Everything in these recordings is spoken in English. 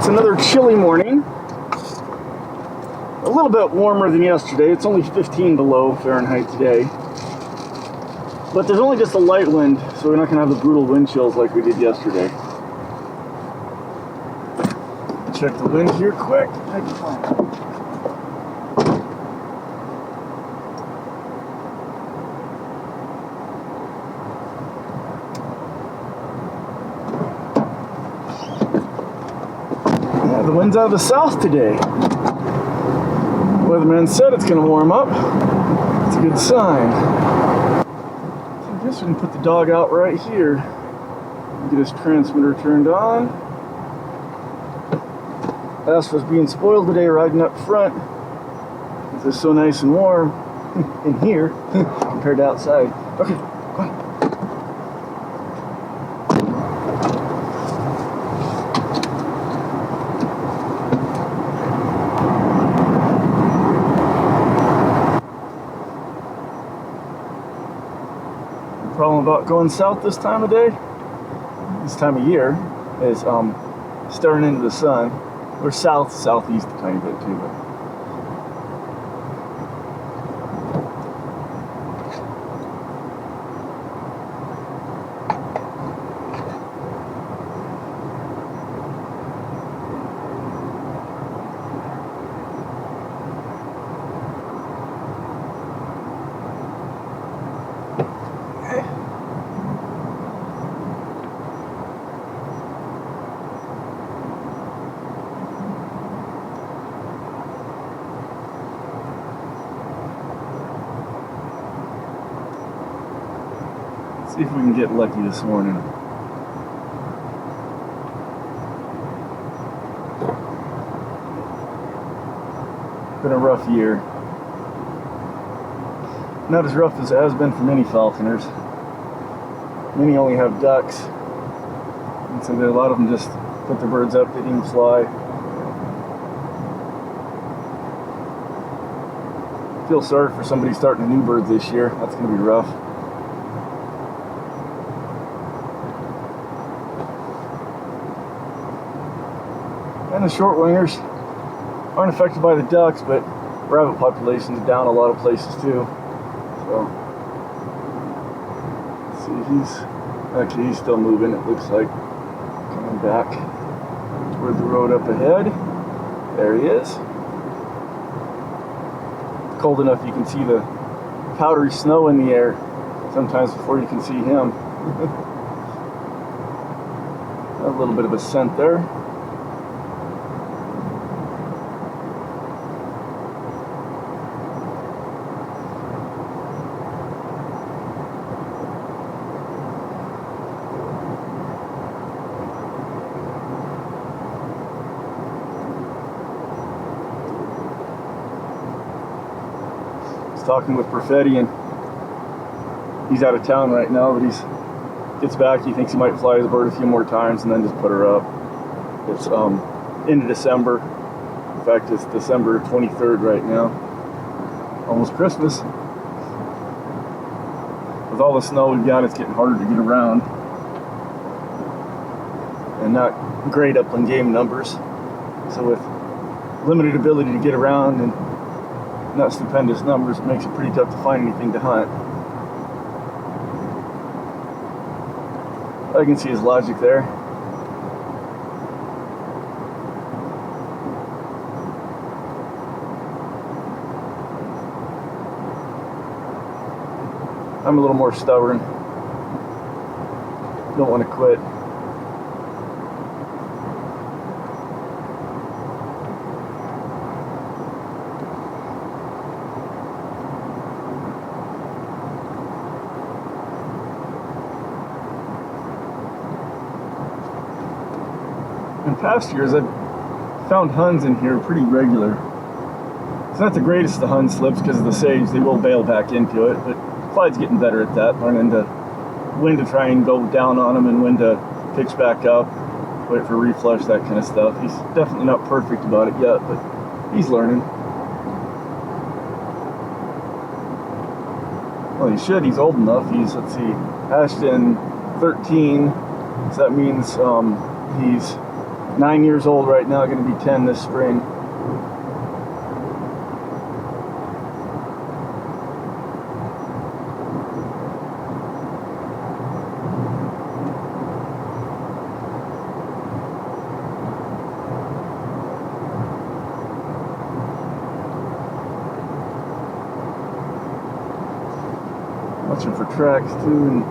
it's another chilly morning. A little bit warmer than yesterday. It's only 15 below Fahrenheit today. But there's only just a light wind, so we're not going to have the brutal wind chills like we did yesterday. Check the wind here quick. Yeah, the wind's out of the south today. Weatherman said it's going to warm up. It's a good sign. So I guess we can put the dog out right here. Get his transmitter turned on. Astro's being spoiled today riding up front. It's so nice and warm in here compared to outside. Okay, go on. The problem about going south this time of day, this time of year, is staring into the sun. Or southeast a tiny bit too. But see if we can get lucky this morning. Been a rough year. Not as rough as it has been for many falconers. Many only have ducks. And so a lot of them just put their birds up, they didn't fly. Feel sorry for somebody starting a new bird this year. That's going to be rough. And the short wingers aren't affected by the ducks, but rabbit populations are down a lot of places too. So, let's see, he's still moving, it looks like. Coming back toward the road up ahead. There he is. Cold enough you can see the powdery snow in the air sometimes before you can see him. A little bit of a scent there. Talking with Perfetti, and he's out of town right now, but gets back. He thinks he might fly his bird a few more times and then just put her up. It's into December. In fact, it's December 23rd right now. Almost Christmas. With all the snow we've got, it's getting harder to get around. And not great upland game numbers. So with limited ability to get around and not stupendous numbers, it makes it pretty tough to find anything to hunt. I can see his logic there. I'm a little more stubborn. Don't want to quit. In past years, I've found huns in here pretty regular. It's not the greatest of hun slips because of the sage. They will bail back into it, but Clyde's getting better at that, learning to when to try and go down on them and when to pitch back up, wait for reflush, that kind of stuff. He's definitely not perfect about it yet, but he's learning. Well, he should. He's old enough. He's, let's see, Ashton 13, so that means he's 9 years old right now, going to be 10 this spring. Watching for tracks too, and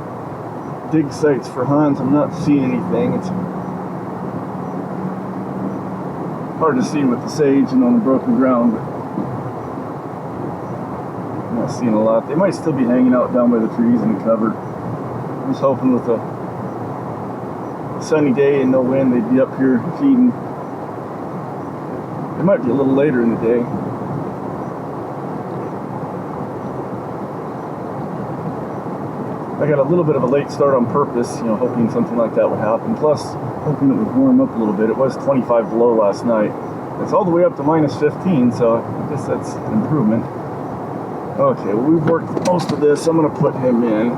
dig sites for huns. I'm not seeing anything. It's hard to see with the sage and on the broken ground, but I'm not seeing a lot. They might still be hanging out down by the trees in the cover. I was hoping with a sunny day and no wind they'd be up here feeding. It might be a little later in the day. I got a little bit of a late start on purpose, hoping something like that would happen. Plus, hoping it would warm up a little bit. It was 25 below last night. It's all the way up to minus 15, so I guess that's an improvement. Okay, well, we've worked most of this. I'm going to put him in.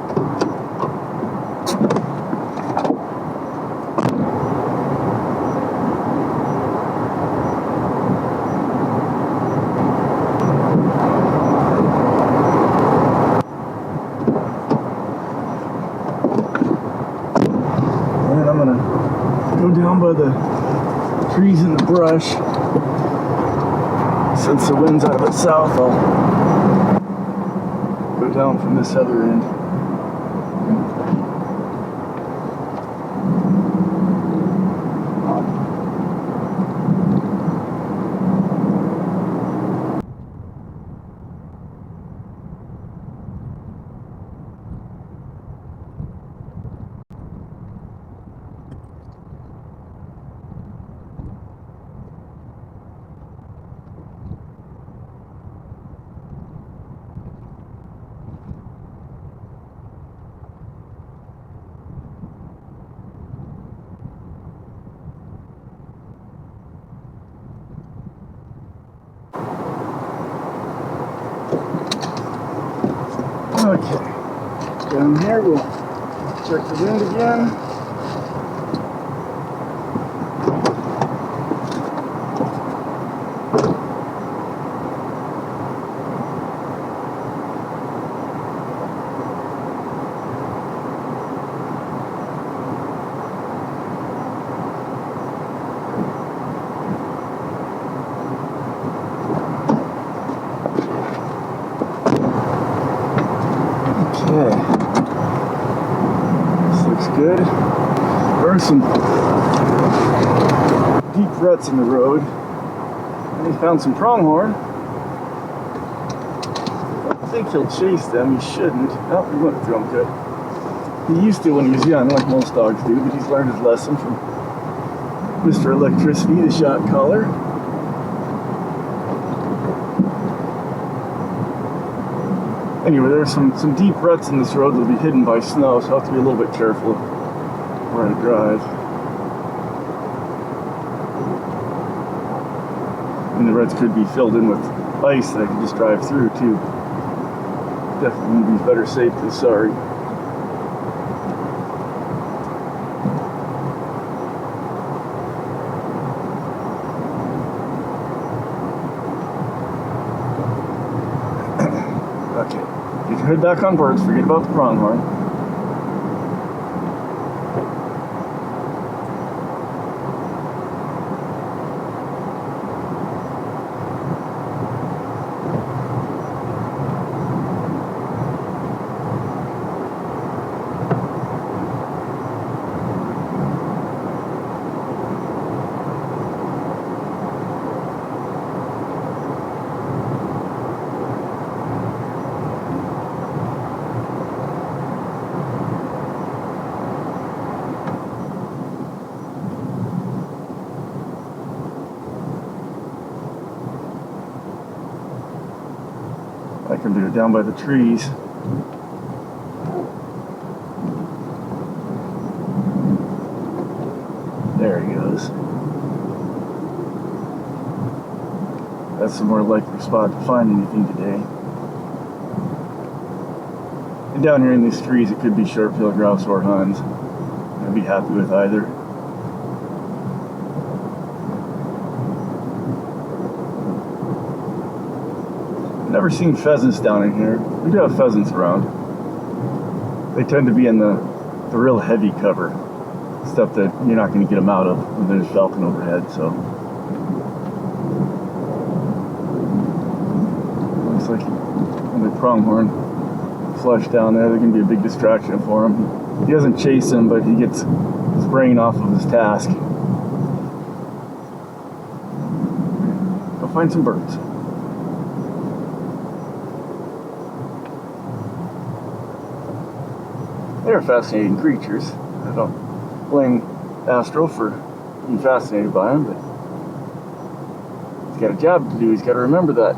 Down by the trees and the brush. Since the wind's out of the south, I'll go down from this other end. Okay, down here we'll check the wind again. Okay, this looks good. There are some deep ruts in the road. And we found some pronghorn. I think he'll chase them. He shouldn't. Oh, he went through them good. He used to when he was young, like most dogs do, but he's learned his lesson from Mr. Electricity, the shot caller. Anyway, there's some deep ruts in this road that will be hidden by snow, so I'll have to be a little bit careful where I drive. And the ruts could be filled in with ice that I could just drive through too. Definitely be better safe than sorry. Okay, get your head back on birds, forget about the pronghorn. I can do it down by the trees. There he goes. That's a more likely spot to find anything today. And down here in these trees, it could be sharptail, grouse, or huns. I'd be happy with either. Never seen pheasants down in here. We do have pheasants around. They tend to be in the real heavy cover. Stuff that you're not going to get them out of when there's falcon overhead, so. Looks like when the pronghorn flush down there, they're going to be a big distraction for him. He doesn't chase him, but he gets his brain off of his task. Go find some birds. They're fascinating creatures. I don't blame Astro for being fascinated by them, but he's got a job to do. He's got to remember that.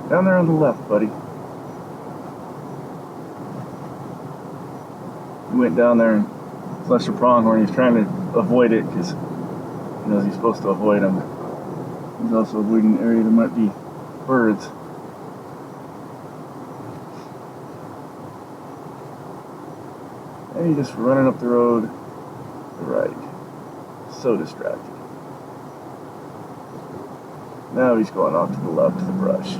Down there on the left, buddy. He went down there and flushed a pronghorn. He's trying to avoid it because he knows he's supposed to avoid them. He's also avoiding an area there might be birds. And he's just running up the road to the right. So distracted. Now he's going off to the left to the brush.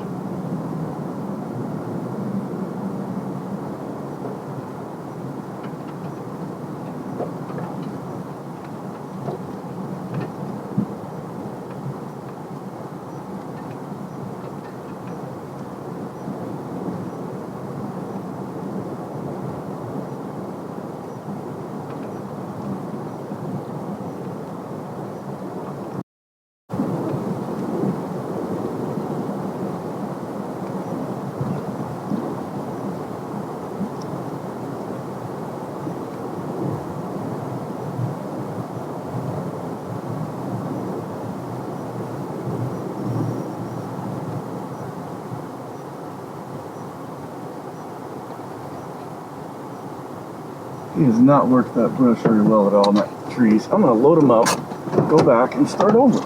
He has not worked that brush very well at all in that trees. I'm going to load him up, go back, and start over.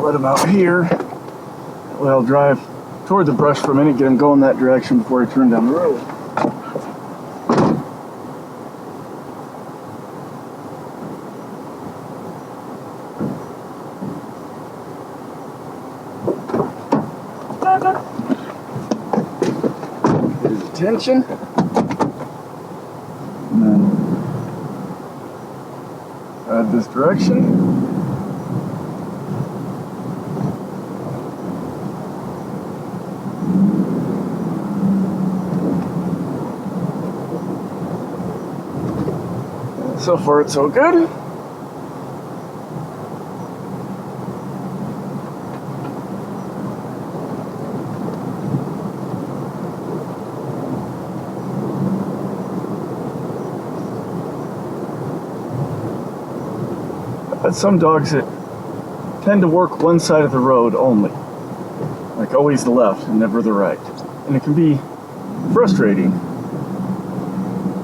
Let him out here. Well, I'll drive toward the brush for a minute, get him going that direction before I turn down the road. Get his attention. And then add this direction. So far, it's so good. I've had some dogs that tend to work one side of the road only, like always the left and never the right, and it can be frustrating.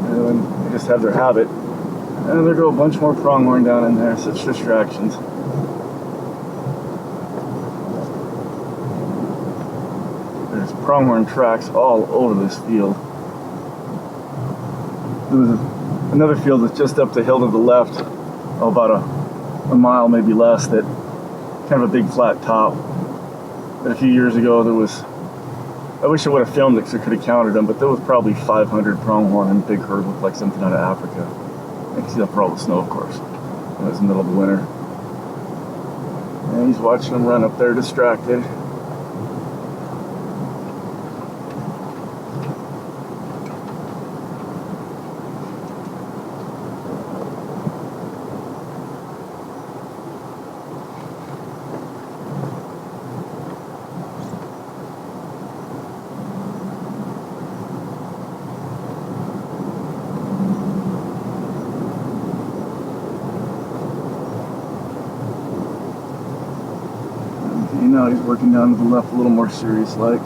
And they just have their habit. And there go a bunch more pronghorn down in there, such distractions. There's pronghorn tracks all over this field. There was another field that's just up the hill to the left, about a mile, maybe less, that kind of a big flat top. But a few years ago there was, I wish I would have filmed it because I could have counted them, but there was probably 500 pronghorn and a big herd. Looked like something out of Africa. I can see that for all the snow, of course. It was the middle of the winter. And he's watching them run up there distracted. Now he's working down to the left a little more serious like.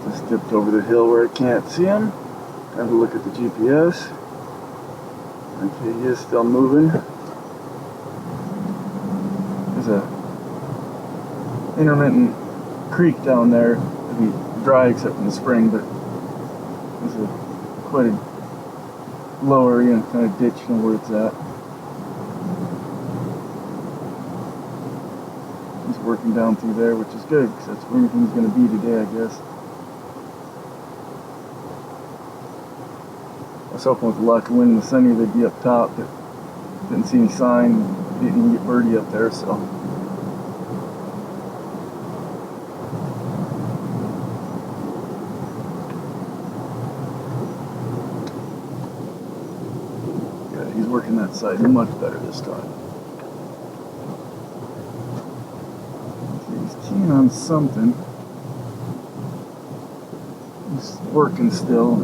Just dipped over the hill where I can't see him. Time to look at the GPS. Okay, he is still moving. There's a intermittent creek down there. It'll be dry except in the spring, but there's quite a lower, kind of ditch where it's at. He's working down through there, which is good, because that's where everything's going to be today, I guess. I was hoping with the luck of wind and the sunny they'd be up top, but didn't see any sign. Didn't even get birdie up there, so. He's working that side much better this time. He's keen on something. He's working still.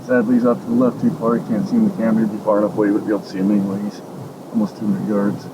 Sadly, he's off to the left too far. He can't see him in the camera. He'd be far enough away, he would be able to see him anyway. He's almost 200 yards.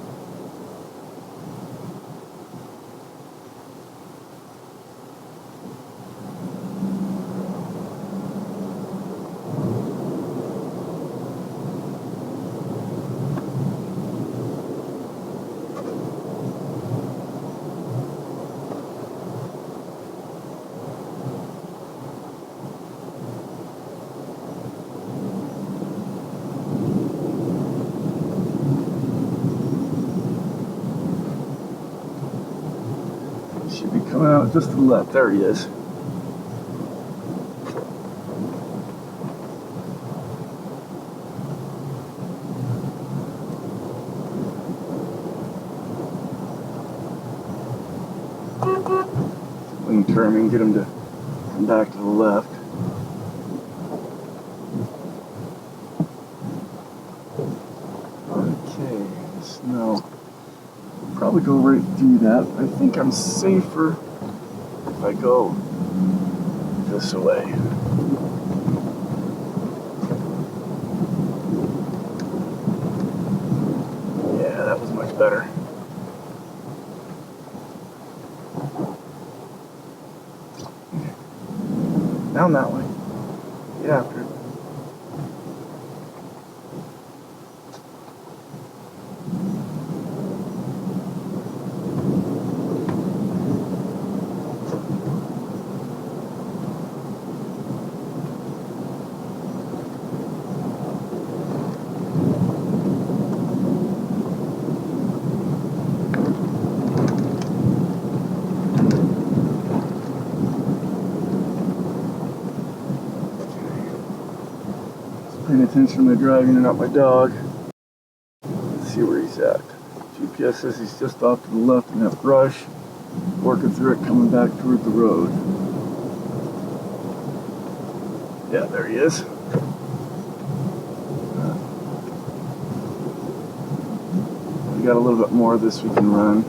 Should be coming out just to the left. There he is. Wing turn and get him to come back to the left. Okay, snow. Probably go right through that. I think I'm safer if I go this way. Yeah, that was much better. Down that way. Get after it. Paying attention to my driving and not my dog. Let's see where he's at. GPS says he's just off to the left in that brush, working through it, coming back toward the road. Yeah, there he is. We got a little bit more of this we can run.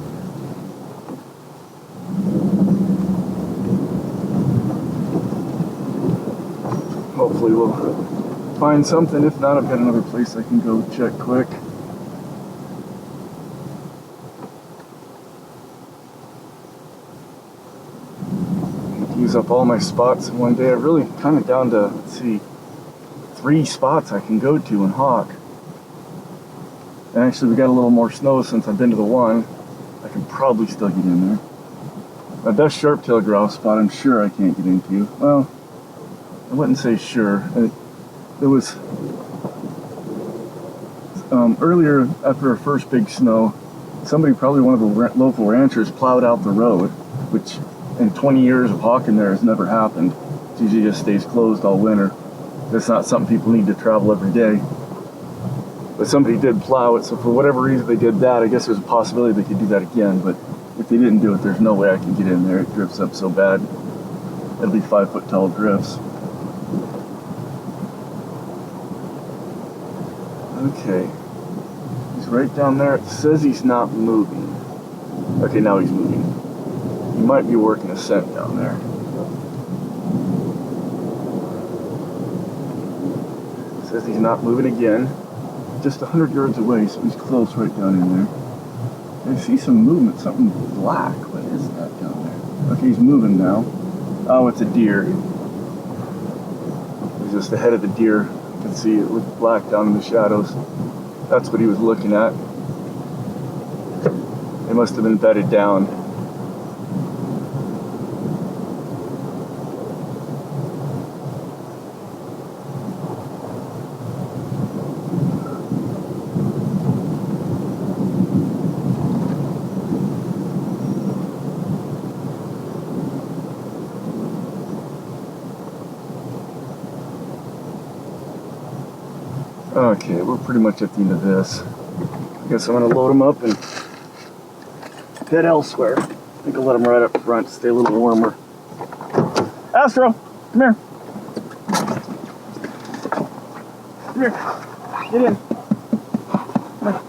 Hopefully we'll find something. If not, I've got another place I can go check quick. Use up all my spots in one day. I'm really kind of down to, let's see, 3 spots I can go to in Hawk. And actually, we got a little more snow since I've been to the one. I can probably still get in there. My best sharptail grouse spot, I'm sure I can't get into. Well, I wouldn't say sure. It was earlier after our first big snow. Somebody, probably one of the local ranchers, plowed out the road, which in 20 years of hawking there has never happened. It usually just stays closed all winter. It's not something people need to travel every day. But somebody did plow it, so for whatever reason they did that. I guess there's a possibility they could do that again, but if they didn't do it, there's no way I can get in there. It drifts up so bad. It'll be 5-foot tall drifts. Okay. He's right down there. It says he's not moving. Okay, now he's moving. He might be working a scent down there. It says he's not moving again. Just 100 yards away, so he's close right down in there. I see some movement, something black. What is that down there? Okay, he's moving now. Oh, it's a deer. He's just ahead of the deer. You can see it with black down in the shadows. That's what he was looking at. They must have been bedded down. Okay, we're pretty much at the end of this. I guess I'm going to load them up and head elsewhere. I think I'll let them right up front, stay a little warmer. Astro, come here. Come here. Get in. Come here.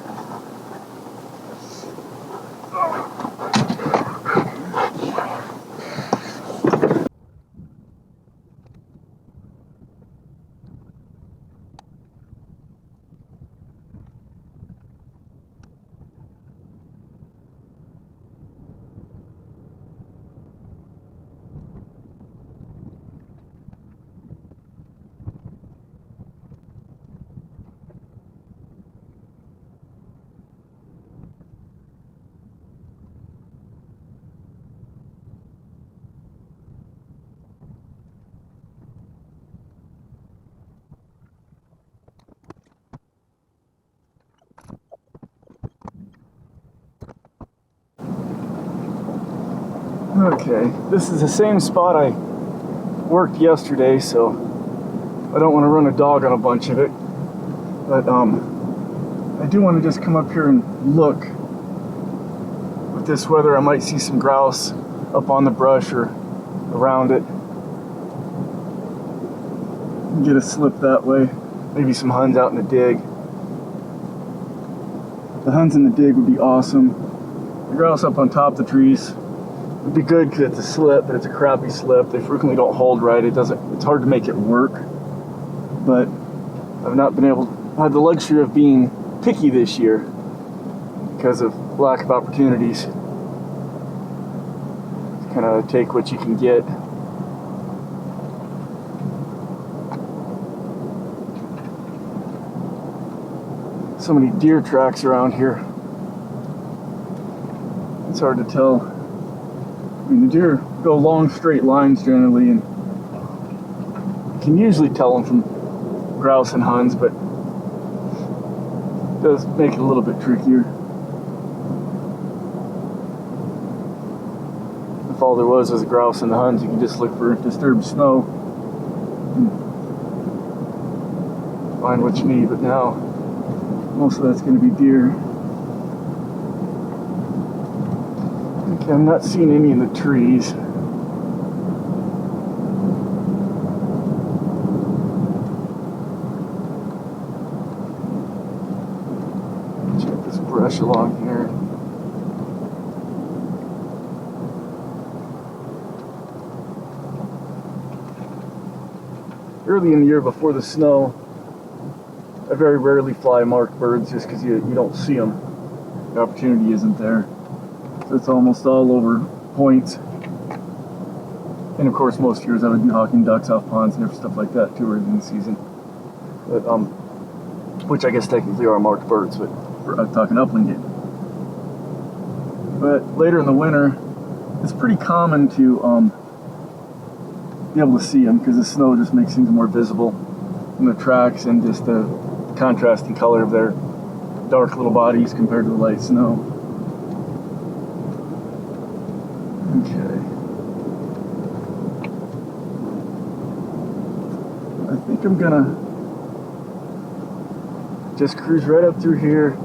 Okay, this is the same spot I worked yesterday, so I don't want to run a dog on a bunch of it. But I do want to just come up here and look. With this weather, I might see some grouse up on the brush or around it. Get a slip that way. Maybe some huns out in the dig. The huns in the dig would be awesome. The grouse up on top of the trees would be good because it's a slip, but it's a crappy slip. They frequently don't hold right. It's hard to make it work. But I've not been able to have the luxury of being picky this year because of lack of opportunities. Kind of take what you can get. So many deer tracks around here. It's hard to tell. I mean, the deer go long straight lines generally, and you can usually tell them from grouse and huns, but it does make it a little bit trickier. If all there was a grouse and the huns, you can just look for disturbed snow and find what you need, but now most of that's going to be deer. Okay, I'm not seeing any in the trees. Check this brush along here. Early in the year before the snow, I very rarely fly marked birds just because you don't see them. The opportunity isn't there. So it's almost all over points. And of course, most years I would be hawking ducks off ponds and stuff like that too early in the season. But, which I guess technically are marked birds, but I'm talking upland game. But later in the winter, it's pretty common to be able to see them because the snow just makes things more visible in the tracks and just the contrasting color of their dark little bodies compared to the light snow. Okay. I think I'm gonna just cruise right up through here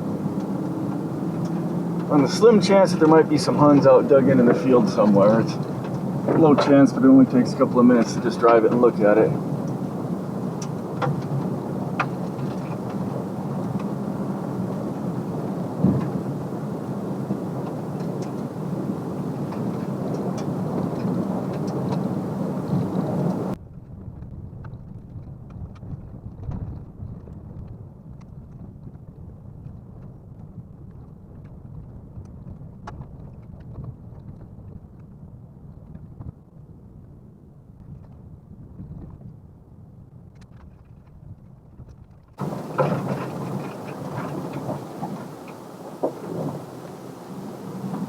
on the slim chance that there might be some huns out dug in the field somewhere. It's a low chance, but it only takes a couple of minutes to just drive it and look at it.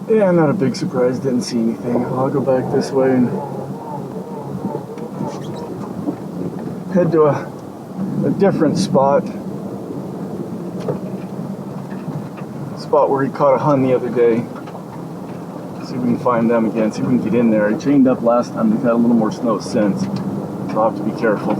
Yeah, not a big surprise, didn't see anything. I'll go back this way and head to a different spot. Spot where he caught a hun the other day. See if we can find them again, see if we can get in there. I chained up last time, they've had a little more snow since, so I'll have to be careful.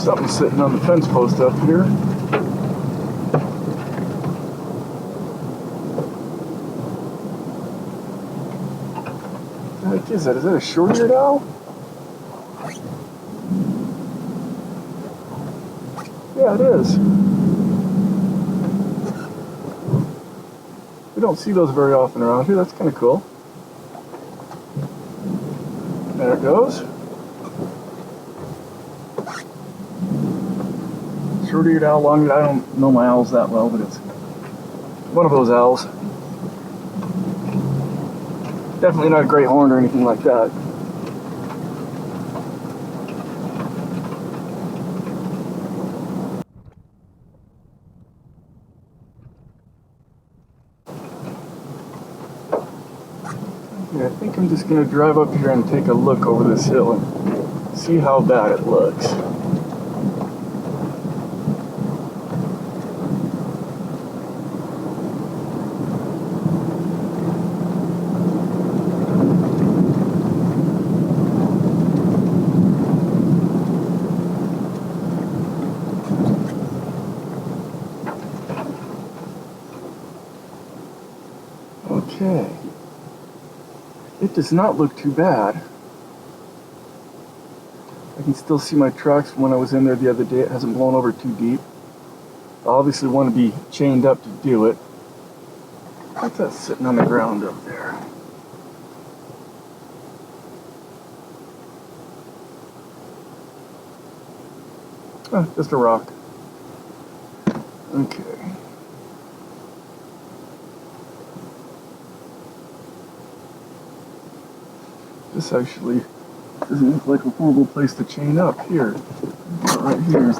Something sitting on the fence post up here. What the heck is that? Is that a short-eared owl? Yeah, it is. We don't see those very often around here. That's kind of cool. There it goes. Short-eared owl, long-eared. I don't know my owls that well, but it's one of those owls. Definitely not a great horn or anything like that. Yeah, I think I'm just going to drive up here and take a look over this hill and see how bad it looks. Okay. It does not look too bad. I can still see my tracks from when I was in there the other day. It hasn't blown over too deep. obviously want to be chained up to do it. What's that sitting on the ground up there? Oh, just a rock. Okay. This actually doesn't look like a horrible place to chain up. Here. Right here.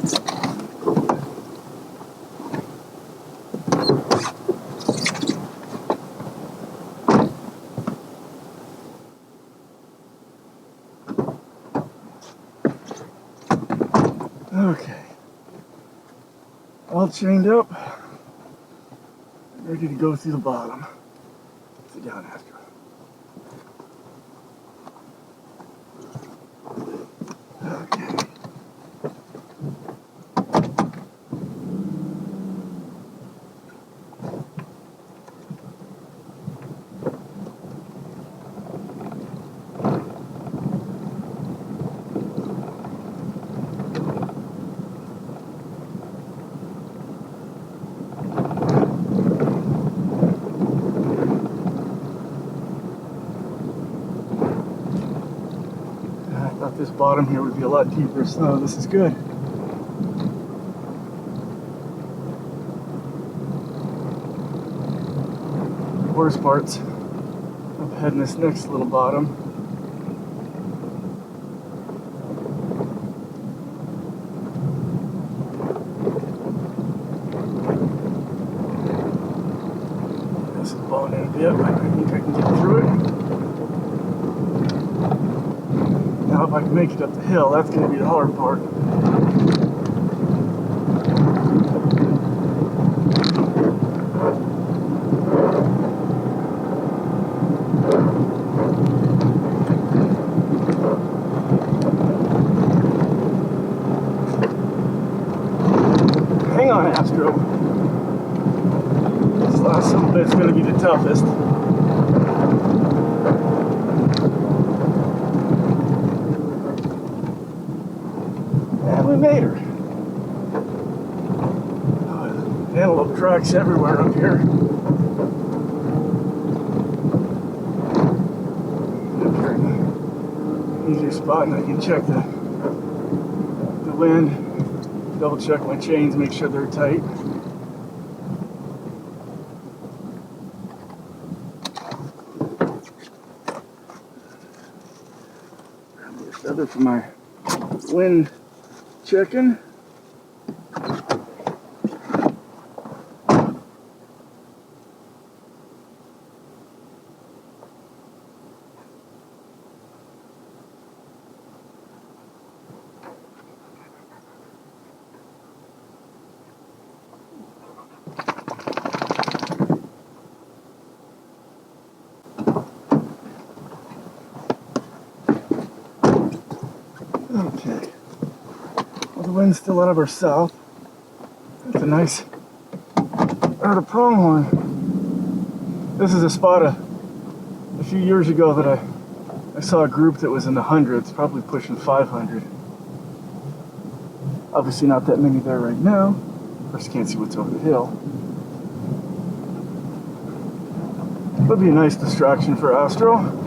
Okay. All chained up. Ready to go through the bottom. Sit down, Astro. Okay. This bottom here would be a lot deeper, so this is good. The worst part's of heading this next little bottom. This is blowing in a bit, but I think I can get through it. Now if I can make it up the hill, that's going to be the hard part. Hang on, Astro. This last little bit's going to be the toughest. We made her. Oh, antelope tracks everywhere up here. Up here in an easier spot, and I can check the wind, double check my chains, make sure they're tight. Grab me a feather for my wind checking. Okay. Well, the wind's still out of our south. That's a nice the pronghorn. This is a spot a few years ago that I saw a group that was in the hundreds, probably pushing 500. Obviously not that many there right now. Of course, you can't see what's over the hill. Would be a nice distraction for Astro.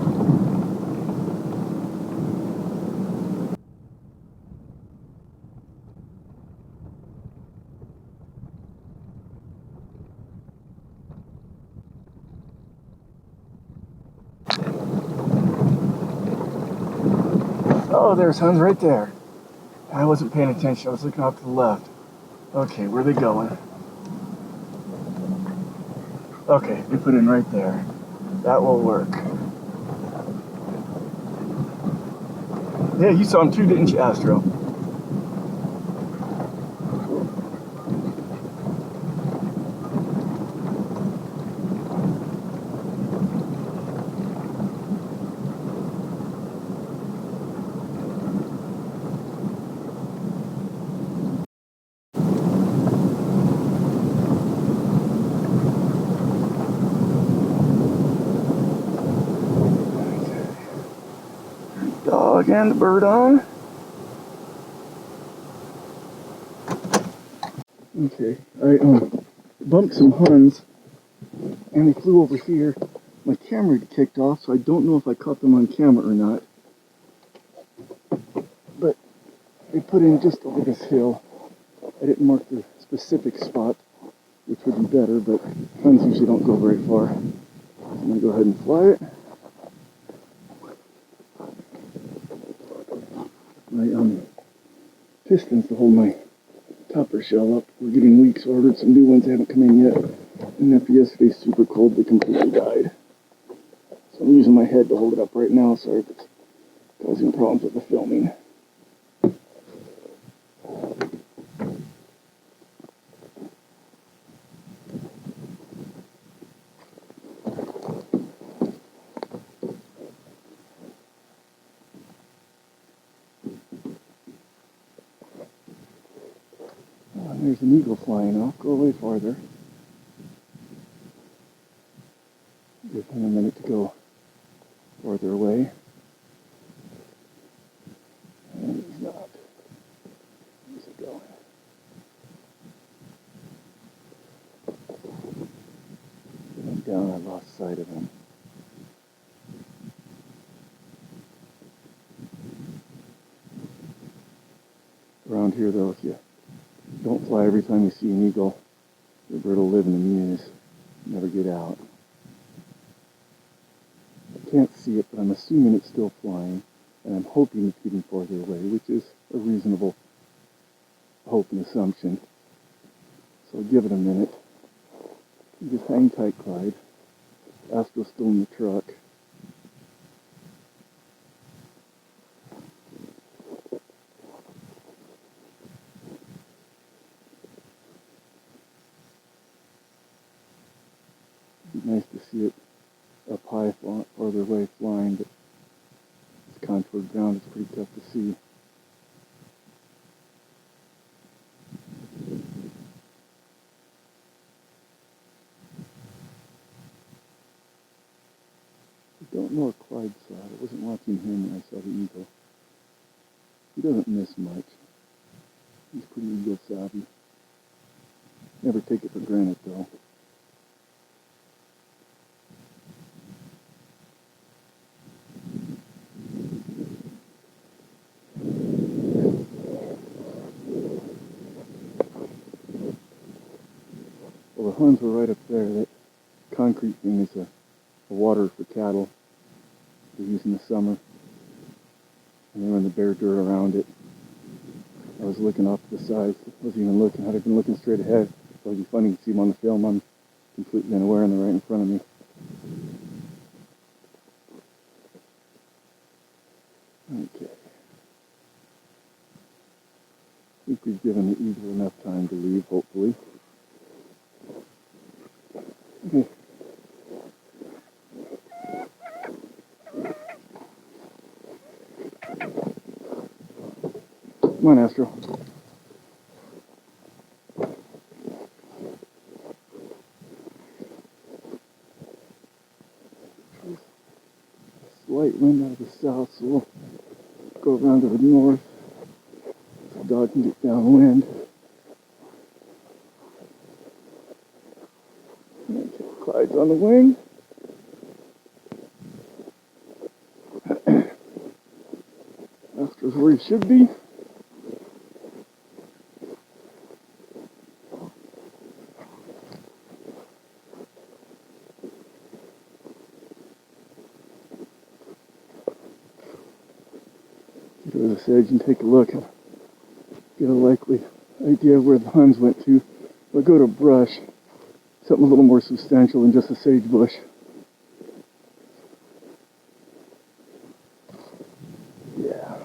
Oh, there's huns right there. I wasn't paying attention. I was looking off to the left. Okay, where are they going? Okay, they put in right there. That will work. Yeah, you saw him too, didn't you, Astro? Dog and the bird on. Okay, I bumped some huns, and they flew over here. My camera kicked off, so I don't know if I caught them on camera or not. But they put in just over this hill. I didn't mark the specific spot, which would be better, but huns usually don't go very far. So I'm going to go ahead and fly it. My pistons to hold my topper shell up were getting weak, so I ordered some new ones. They haven't come in yet. And after yesterday's super cold, they completely died. So I'm using my head to hold it up right now. Sorry if it's causing problems with the filming. There's an eagle flying off. Go away farther. Give him a minute to go farther away. And he's not. Where's he going? He went down. I lost sight of him. Around here, though, if you don't fly every time you see an eagle, your bird will live in the mews, never get out. I can't see it, but I'm assuming it's still flying, and I'm hoping it's getting farther away, which is a reasonable hope and assumption. So I'll give it a minute. You just hang tight, Clyde. Astro's still in the truck. Nice to see it up high, farther away flying, but it's contoured ground. It's pretty tough to see. I don't know if Clyde saw it. I wasn't watching him when I saw the eagle. He doesn't miss much. He's pretty eagle savvy. Never take it for granted, though. Well, the huns were right up there. That concrete thing is a water for cattle they use in the summer. And they run the bare dirt around it. I was looking off to the side. I wasn't even looking. Had I been looking straight ahead, it would be funny to see them on the film. I'm completely unaware and they're right in front of me. Okay. I think we've given the eagle enough time to leave, hopefully. Okay. Come on, Astro. Slight wind out of the south, so we'll go around to the north so the dog can get downwind. Okay, Clyde's on the wing. Astro's where he should be. Go to this edge and take a look and get a likely idea of where the huns went to. We'll go to brush, something a little more substantial than just a sage bush. Yeah,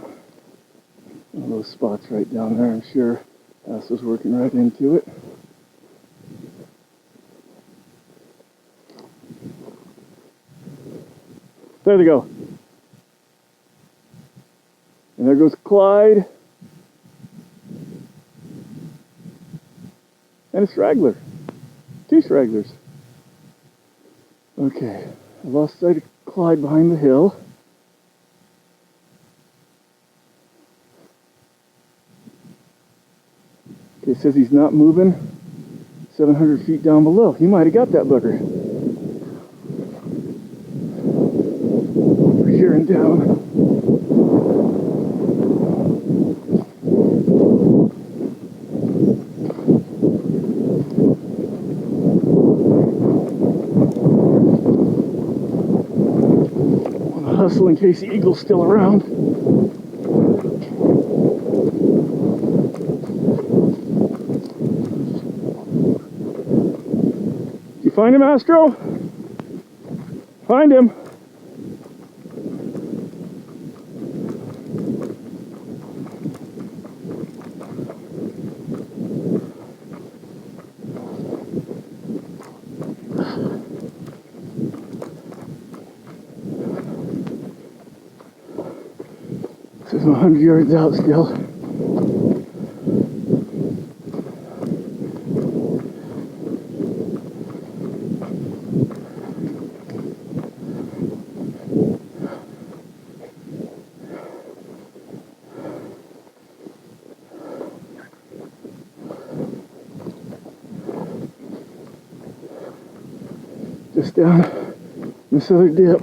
one of those spots right down there, I'm sure. Astro's working right into it. There they go. And there goes Clyde. And a straggler. 2 stragglers. Okay, I lost sight of Clyde behind the hill. Okay, says he's not moving 700 feet down below. He might have got that booger. Over here and down. Hustle in case the eagle's still around. Did you find him, Astro? Find him. This is 100 yards out still. Just down this other dip.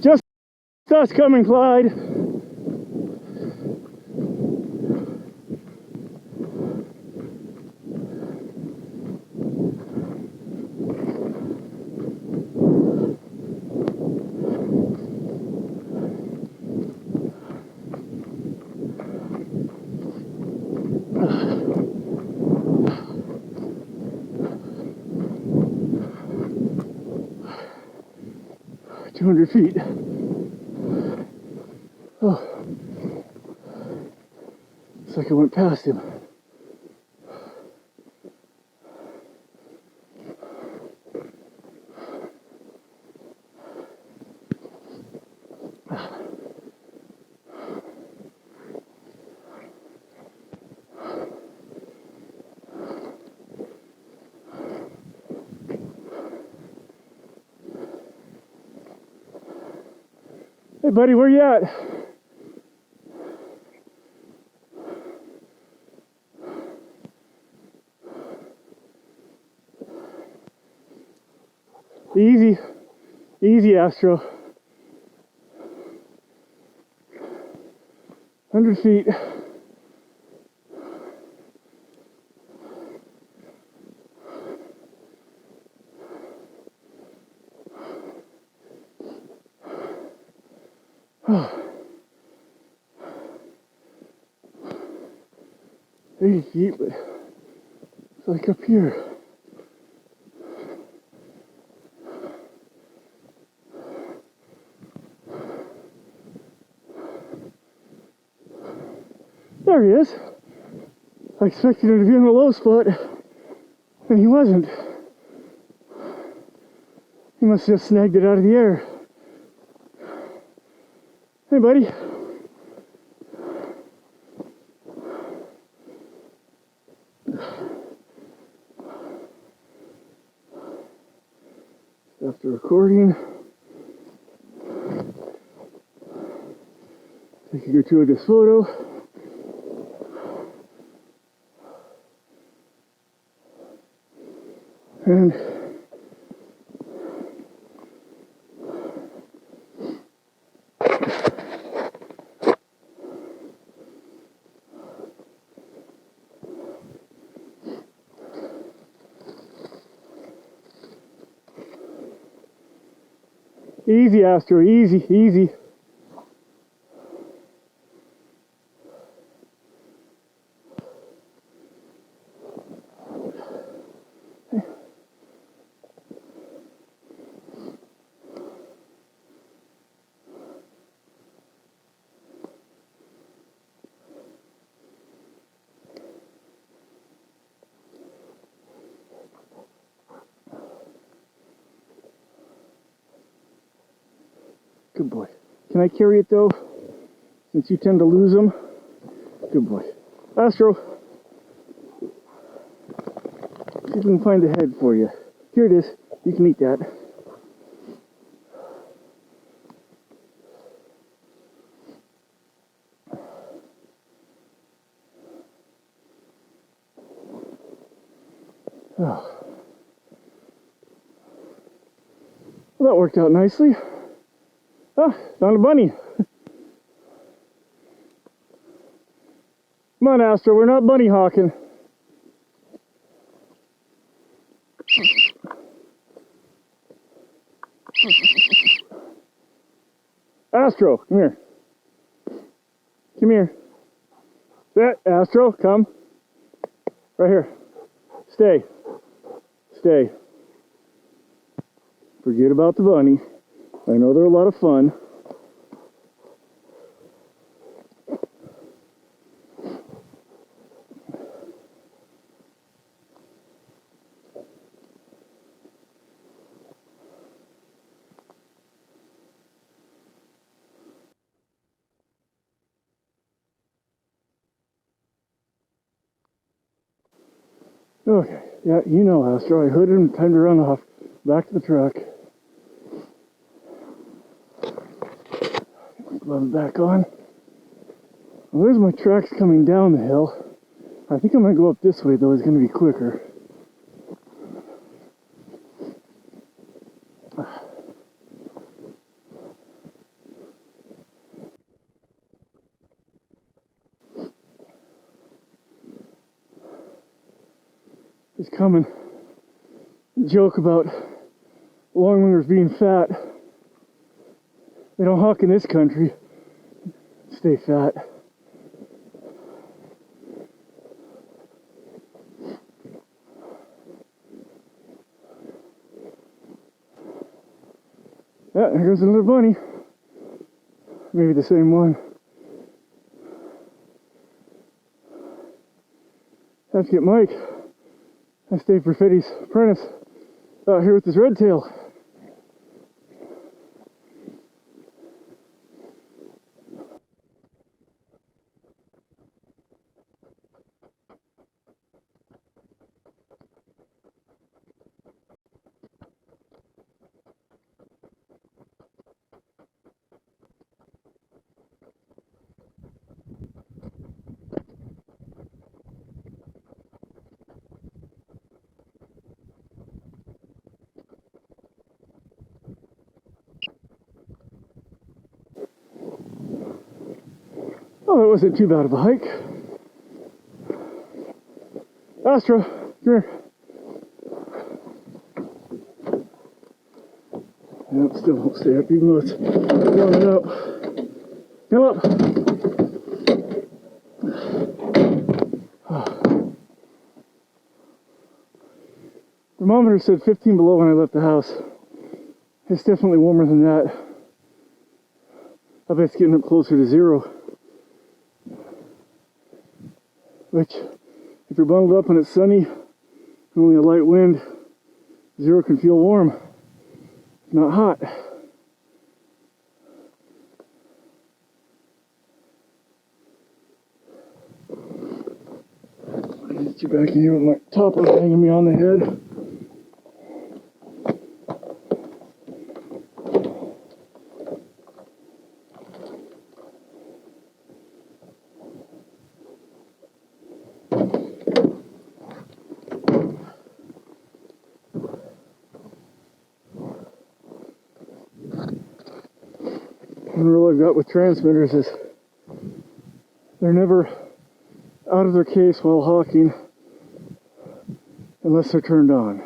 Just us coming, Clyde. $200 feet. Oh, it's like I went past him. Hey buddy, where you at? Easy, easy, Astro. 100 feet. Oh. 80 feet, but it's like up here. There he is. I expected him to be in the low spot, and he wasn't. He must have just snagged it out of the air. Hey, buddy. After recording, take a gratuitous photo. And easy, Astro, easy, easy. Good boy. Can I carry it though? Since you tend to lose them. Good boy. Astro. See if we can find the head for you. Here it is. You can eat that. Oh. Well, that worked out nicely. Ah, found a bunny. Come on, Astro, we're not bunny hawking. Astro, come here. Come here. Sit, Astro, come. Right here. Stay. Stay. Forget about the bunny. I know they're a lot of fun. Okay, yeah, you know, Astro, I hooded him, time to run off. Back to the truck. Get my gloves back on. Well, there's my tracks coming down the hill. I think I'm going to go up this way, though. It's going to be quicker. He's coming. Joke about longwingers being fat. They don't hawk in this country. Stay fat. Yeah, there goes another bunny. Maybe the same one. Have to get Mike. I stayed for Fetty's apprentice out here with this red tail. Oh, it wasn't too bad of a hike. Astro, come here. Nope, still won't stay up, even though it's blowing it up. Come up. Thermometer said 15 below when I left the house. It's definitely warmer than that. I bet it's getting up closer to 0. Which, if you're bundled up and it's sunny, only a light wind, 0 can feel warm, not hot. I'll get you back in here with my topper hanging me on the head. One rule I've got with transmitters is they're never out of their case while hawking unless they're turned on.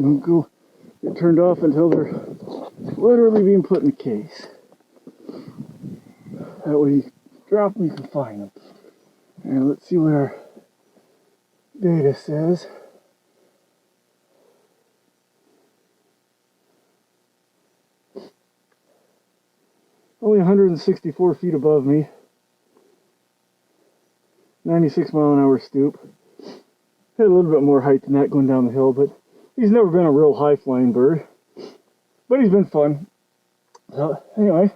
Don't go get turned off until they're literally being put in a case. That way you drop them, you can find them. And let's see what our data says. Only 164 feet above me. 96 mile an hour stoop. Had a little bit more height than that going down the hill, but he's never been a real high flying bird. But he's been fun. So anyway,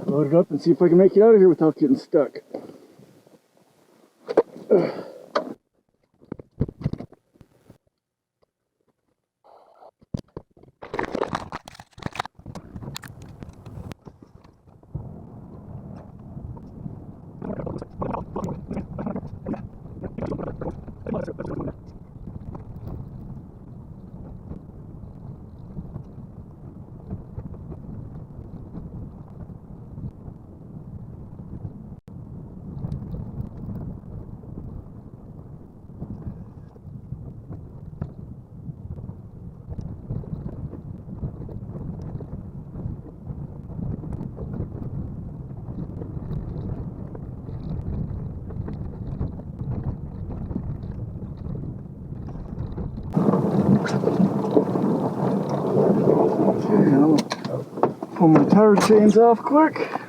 load it up and see if I can make it out of here without getting stuck. Okay, I'll pull my tire chains off quick.